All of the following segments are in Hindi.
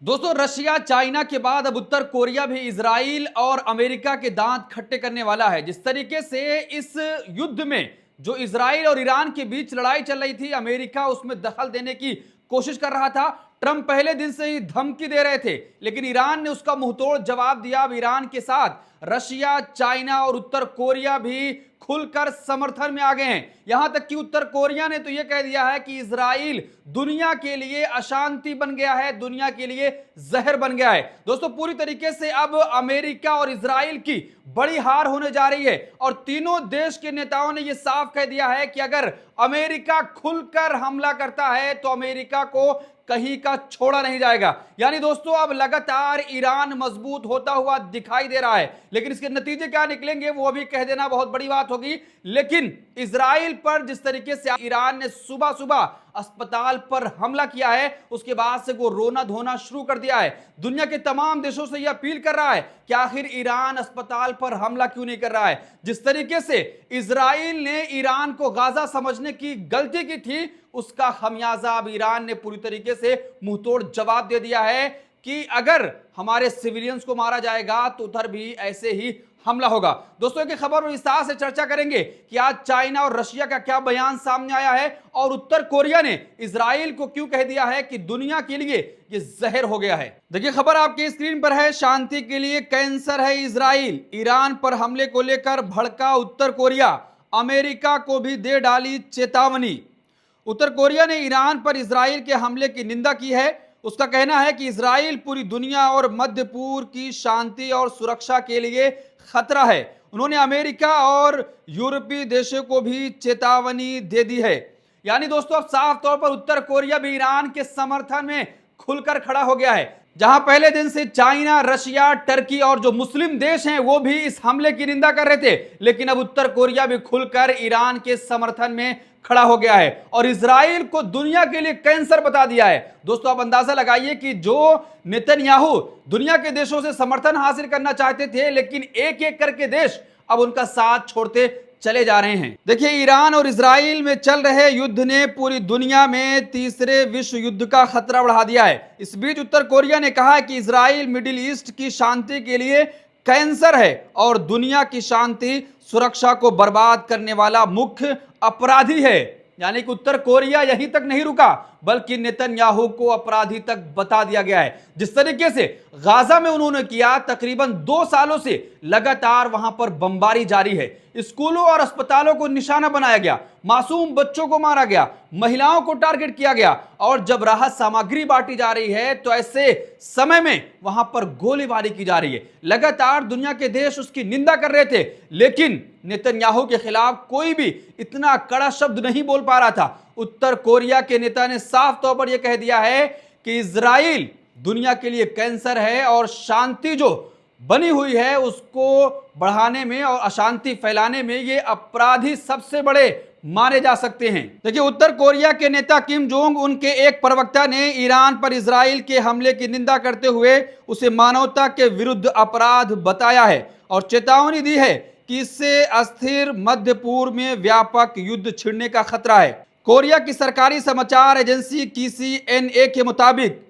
दोस्तों, रशिया चाइना के बाद अब उत्तर कोरिया भी इजराइल और अमेरिका के दांत खट्टे करने वाला है। जिस तरीके से इस युद्ध में जो इजराइल और ईरान के बीच लड़ाई चल रही थी, अमेरिका उसमें दखल देने की कोशिश कर रहा था। ट्रंप पहले दिन से ही धमकी दे रहे थे, लेकिन ईरान ने उसका मुंहतोड़ जवाब दिया। अब ईरान के साथ रशिया, चाइना और उत्तर कोरिया भी खुलकर समर्थन में आ गए हैं। यहां तक कि उत्तर कोरिया ने तो यह कह दिया है कि इजराइल दुनिया के लिए अशांति बन गया है, दुनिया के लिए जहर बन गया है। दोस्तों, पूरी तरीके से अब अमेरिका और इजराइल की बड़ी हार होने जा रही है और तीनों देश के नेताओं ने यह साफ कह दिया है कि अगर अमेरिका खुलकर हमला करता है तो अमेरिका को कहीं का छोड़ा नहीं जाएगा। यानी दोस्तों, अब लगातार ईरान मजबूत होता हुआ दिखाई दे रहा है, लेकिन इसके नतीजे क्या निकलेंगे वो भी कह देना बहुत बड़ी बात होगी। लेकिन इजराइल पर जिस तरीके से ईरान ने सुबह सुबह अस्पताल पर हमला किया है, उसके बाद से वो रोना धोना शुरू कर दिया है। दुनिया के तमाम देशों से यह अपील कर रहा है कि आखिर ईरान अस्पताल पर हमला क्यों नहीं कर रहा है। जिस तरीके से इजराइल ने ईरान को गाजा समझने की गलती की थी, उसका खमियाजा अब ईरान ने पूरी तरीके से मुंहतोड़ जवाब दे दिया है कि अगर हमारे सिविलियंस को मारा जाएगा तो उधर भी ऐसे ही हमला होगा। दोस्तों, एक खबर पर विस्तार से चर्चा करेंगे कि आज चाइना और रशिया का क्या बयान सामने आया है और उत्तर कोरिया ने इजराइल को क्यों कह दिया है कि दुनिया के लिए ये जहर हो गया है। देखिए, खबर आपकी स्क्रीन पर है। शांति के लिए कैंसर है इजराइल, ईरान पर हमले को लेकर भड़का उत्तर कोरिया, अमेरिका को भी दे डाली चेतावनी। उत्तर कोरिया ने ईरान पर इजराइल के हमले की निंदा की है। उसका कहना है कि इजराइल पूरी दुनिया और मध्य पूर्व की शांति और सुरक्षा के लिए खतरा है। उन्होंने अमेरिका और यूरोपीय देशों को भी चेतावनी दे दी है। यानी दोस्तों, अब साफ तौर पर उत्तर कोरिया भी ईरान के समर्थन में खुलकर खड़ा हो गया है। जहां पहले दिन से चाइना, रशिया, टर्की और जो मुस्लिम देश हैं वो भी इस हमले की निंदा कर रहे थे, लेकिन अब उत्तर कोरिया भी खुलकर ईरान के समर्थन में खड़ा हो गया है और इजराइल को दुनिया के लिए कैंसर बता दिया है। दोस्तों, आप अंदाजा लगाइए कि जो नेतन्याहू दुनिया के देशों से समर्थन हासिल करना चाहते थे, लेकिन एक एक करके देश अब उनका साथ छोड़ते चले जा रहे हैं। देखिए, ईरान और इजराइल में चल रहे युद्ध ने पूरी दुनिया में तीसरे विश्व युद्ध का खतरा बढ़ा दिया है। इस बीच उत्तर कोरिया ने कहा है कि इजराइल मिडिल ईस्ट की शांति के लिए कैंसर है और दुनिया की शांति सुरक्षा को बर्बाद करने वाला मुख्य अपराधी है। यानी कि उत्तर कोरिया यहीं तक नहीं रुका, बल्कि नेतन्याहू को अपराधी तक बता दिया गया है। जिस तरीके से गाजा में उन्होंने किया, तकरीबन 2 सालों से लगातार वहां पर बमबारी जारी है। स्कूलों और अस्पतालों को निशाना बनाया गया, मासूम बच्चों को मारा गया, महिलाओं को टारगेट किया गया और जब राहत सामग्री बांटी जा रही है तो ऐसे समय में वहां पर गोलीबारी की जा रही है। लगातार दुनिया के देश उसकी निंदा कर रहे थे, लेकिन नेतन्याहू के खिलाफ कोई भी इतना कड़ा शब्द नहीं बोल पा रहा था। उत्तर कोरिया के नेता ने साफ तौर पर यह कह दिया है कि इजराइल दुनिया के लिए कैंसर है और शांति जो बनी हुई है उसको बढ़ाने में और अशांति फैलाने में ये अपराधी सबसे बड़े माने जा सकते हैं। देखिए, उत्तर कोरिया के नेता किम जोंग उनके एक प्रवक्ता ने ईरान पर इजराइल के हमले की निंदा करते हुए उसे मानवता के विरुद्ध अपराध बताया है और चेतावनी दी है कि इससे अस्थिर मध्य पूर्व में व्यापक युद्ध छिड़ने का खतरा है। कोरिया की सरकारी समाचार एजेंसी KCNA के मुताबिक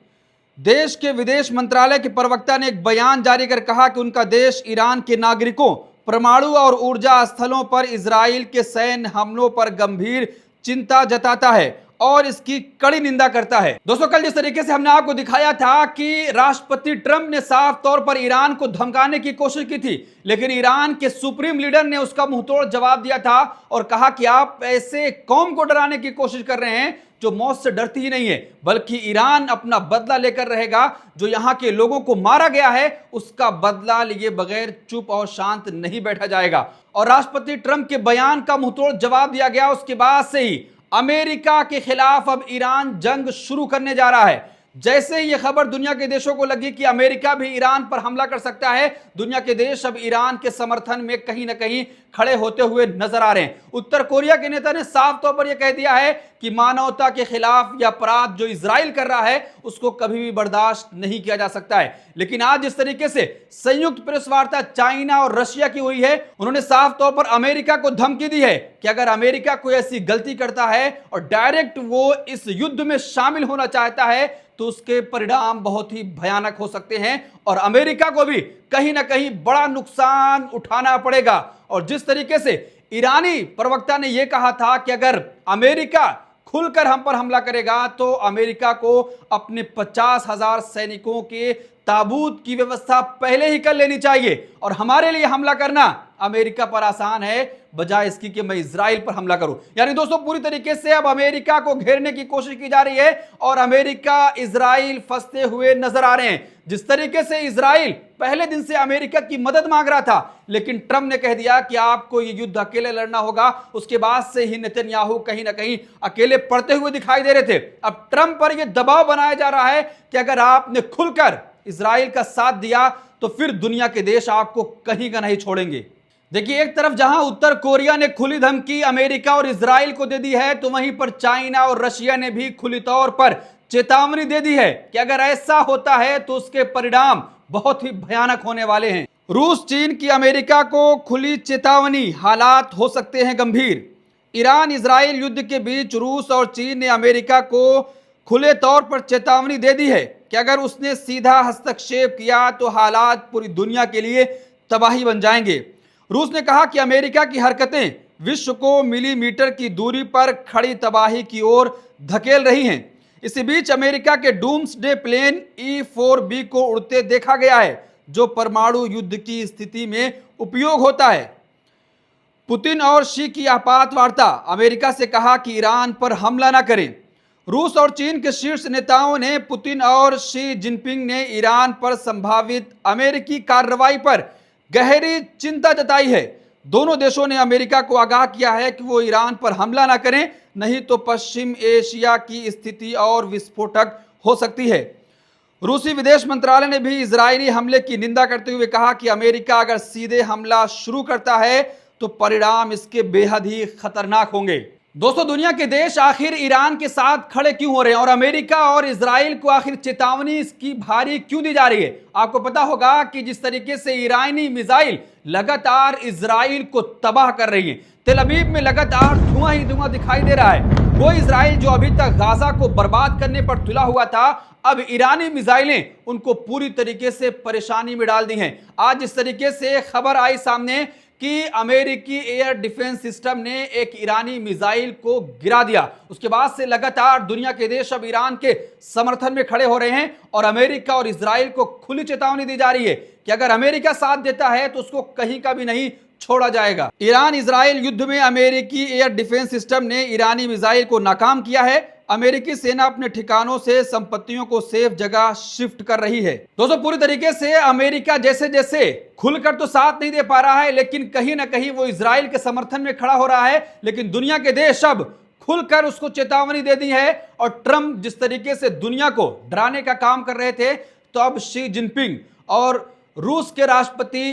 देश के विदेश मंत्रालय के प्रवक्ता ने एक बयान जारी कर कहा कि उनका देश ईरान के नागरिकों, परमाणु और ऊर्जा स्थलों पर इजराइल के सैन्य हमलों पर गंभीर चिंता जताता है और इसकी कड़ी निंदा करता है। दोस्तों, कल जिस तरीके से हमने आपको दिखाया था कि राष्ट्रपति ट्रंप ने साफ तौर पर ईरान को धमकाने की कोशिश की थी, लेकिन ईरान के सुप्रीम लीडर ने उसका मुंहतोड़ जवाब दिया था और कहा कि आप ऐसे कौम को डराने की कोशिश कर रहे हैं जो मौत से डरती ही नहीं है, बल्कि ईरान अपना बदला लेकर रहेगा। जो यहां के लोगों को मारा गया है उसका बदला लिए बगैर चुप और शांत नहीं बैठा जाएगा। और राष्ट्रपति ट्रंप के बयान का मुंहतोड़ जवाब दिया गया। उसके बाद से ही अमेरिका के खिलाफ अब ईरान जंग शुरू करने जा रहा है। जैसे ही यह खबर दुनिया के देशों को लगी कि अमेरिका भी ईरान पर हमला कर सकता है, दुनिया के देश अब ईरान के समर्थन में कहीं ना कहीं खड़े होते हुए नजर आ रहे हैं। उत्तर कोरिया के नेता ने साफ तौर पर यह कह दिया है कि मानवता के खिलाफ यह अपराध जो इजराइल कर रहा है उसको कभी भी बर्दाश्त नहीं किया जा सकता है। लेकिन आज जिस तरीके से संयुक्त प्रेस वार्ता चाइना और रशिया की हुई है, उन्होंने साफ तौर पर अमेरिका को धमकी दी है कि अगर अमेरिका कोई ऐसी गलती करता है और डायरेक्ट वो इस युद्ध में शामिल होना चाहता है, तो उसके परिणाम बहुत ही भयानक हो सकते हैं और अमेरिका को भी कहीं ना कहीं बड़ा नुकसान उठाना पड़ेगा। और जिस तरीके से ईरानी प्रवक्ता ने यह कहा था कि अगर अमेरिका खुलकर हम पर हमला करेगा तो अमेरिका को अपने 50,000 सैनिकों के ताबूत की व्यवस्था पहले ही कर लेनी चाहिए और हमारे लिए हमला करना अमेरिका पर आसान है बजाय इसकी कि मैं इजराइल पर हमला करूं। यानी दोस्तों पूरी तरीके से अब अमेरिका को घेरने की कोशिश की जा रही है और अमेरिका इजराइल फंसते हुए नजर आ रहे हैं। जिस तरीके से इजराइल पहले दिन से अमेरिका की मदद मांग रहा था, लेकिन ट्रंप ने कह दिया कि आपको ये युद्ध अकेले लड़ना होगा। उसके बाद से ही नेतन्याहू कहीं ना कहीं अकेले पड़ते हुए दिखाई दे रहे थे। अब ट्रंप पर यह दबाव बनाया जा रहा है कि अगर आपने खुलकर इजराइल का साथ दिया तो फिर दुनिया के देश आपको कहीं का नहीं छोड़ेंगे। देखिए, एक तरफ जहां उत्तर कोरिया ने खुली धमकी अमेरिका और इजराइल को दे दी है, तो वहीं पर चाइना और रशिया ने भी खुली तौर पर चेतावनी दे दी है कि अगर ऐसा होता है तो उसके परिणाम बहुत ही भयानक होने वाले हैं। रूस, चीन की अमेरिका को खुली चेतावनी, हालात हो सकते हैं गंभीर। ईरान इजराइल युद्ध के बीच रूस और चीन ने अमेरिका को खुले तौर पर चेतावनी दे दी है कि अगर उसने सीधा हस्तक्षेप किया तो हालात पूरी दुनिया के लिए तबाही बन जाएंगे। रूस ने कहा कि अमेरिका की हरकतें विश्व को मिलीमीटर की दूरी पर खड़ी तबाही की ओर धकेल रही हैं। इसी बीच अमेरिका के डूम्सडे प्लेन E-4B को उड़ते देखा गया है, जो परमाणु युद्ध की स्थिति में उपयोग होता है। पुतिन और शी की आपात वार्ता, अमेरिका से कहा कि ईरान पर हमला न करें। रूस और चीन के शीर्ष नेताओं ने पुतिन और शी जिनपिंग ने ईरान पर संभावित अमेरिकी कार्रवाई पर गहरी चिंता जताई है। दोनों देशों ने अमेरिका को आगाह किया है कि वो ईरान पर हमला न करें, नहीं तो पश्चिम एशिया की स्थिति और विस्फोटक हो सकती है। रूसी विदेश मंत्रालय ने भी इजरायली हमले की निंदा करते हुए कहा कि अमेरिका अगर सीधे हमला शुरू करता है तो परिणाम इसके बेहद ही खतरनाक होंगे। दोस्तों, दुनिया के देश आखिर ईरान के साथ खड़े क्यों हो रहे हैं और अमेरिका और इजराइल को आखिर चेतावनी इसकी भारी क्यों दी जा रही है? आपको पता होगा कि जिस तरीके से ईरानी मिसाइल लगातार इजराइल को तबाह कर रही है, तेल अवीव में लगातार धुआं ही धुआं दिखाई दे रहा है। वो इजराइल जो अभी तक गाजा को बर्बाद करने पर तुला हुआ था, अब ईरानी मिसाइलें उनको पूरी तरीके से परेशानी में डाल दी हैं। आज इस तरीके से खबर आई सामने कि अमेरिकी एयर डिफेंस सिस्टम ने एक ईरानी मिसाइल को गिरा दिया। उसके बाद से लगातार दुनिया के देश अब ईरान के समर्थन में खड़े हो रहे हैं और अमेरिका और इजराइल को खुली चेतावनी दी जा रही है कि अगर अमेरिका साथ देता है तो उसको कहीं का भी नहीं छोड़ा जाएगा। ईरान इजराइल युद्ध में अमेरिकी एयर डिफेंस सिस्टम ने ईरानी मिसाइल को नाकाम किया है। अमेरिकी सेना अपने ठिकानों से संपत्तियों को सेफ जगह शिफ्ट कर रही है। दोस्तों, पूरी तरीके से अमेरिका जैसे जैसे खुलकर तो साथ नहीं दे पा रहा है, लेकिन कहीं ना कहीं वो इजराइल के समर्थन में खड़ा हो रहा है। लेकिन दुनिया के देश अब खुलकर उसको चेतावनी दे दी है और ट्रंप जिस तरीके से दुनिया को डराने का काम कर रहे थे, तो अब शी जिनपिंग और रूस के राष्ट्रपति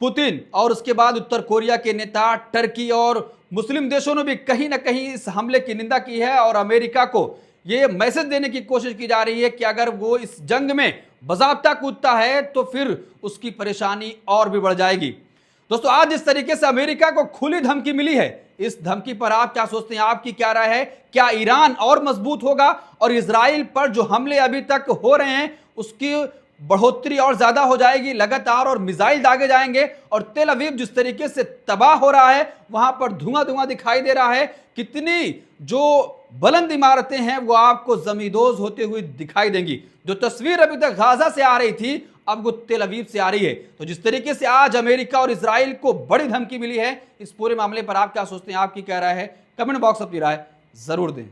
पुतिन और उसके बाद उत्तर कोरिया के नेता, टर्की और मुस्लिम देशों ने भी कहीं ना कहीं इस हमले की निंदा की है और अमेरिका को यह मैसेज देने की कोशिश की जा रही है कि अगर वो इस जंग में बाज़ाब्ता कूदता है तो फिर उसकी परेशानी और भी बढ़ जाएगी। दोस्तों, आज इस तरीके से अमेरिका को खुली धमकी मिली है, इस धमकी पर आप क्या सोचते हैं? आपकी क्या राय है? क्या ईरान और मजबूत होगा और इजराइल पर जो हमले अभी तक हो रहे हैं उसकी बढ़ोतरी और ज्यादा हो जाएगी लगातार और मिसाइल दागे जाएंगे? और तेल अवीव जिस तरीके से तबाह हो रहा है, वहां पर धुआं धुआं दिखाई दे रहा है, कितनी जो बुलंद इमारतें हैं वो आपको जमींदोज होते हुए दिखाई देंगी। जो तस्वीर अभी तक गाजा से आ रही थी, अब वो तेल अवीव से आ रही है। तो जिस तरीके से आज अमेरिका और इजराइल को बड़ी धमकी मिली है, इस पूरे मामले पर आप क्या सोचते हैं? आपकी क्या राय है? कमेंट बॉक्स अपनी राय जरूर दें।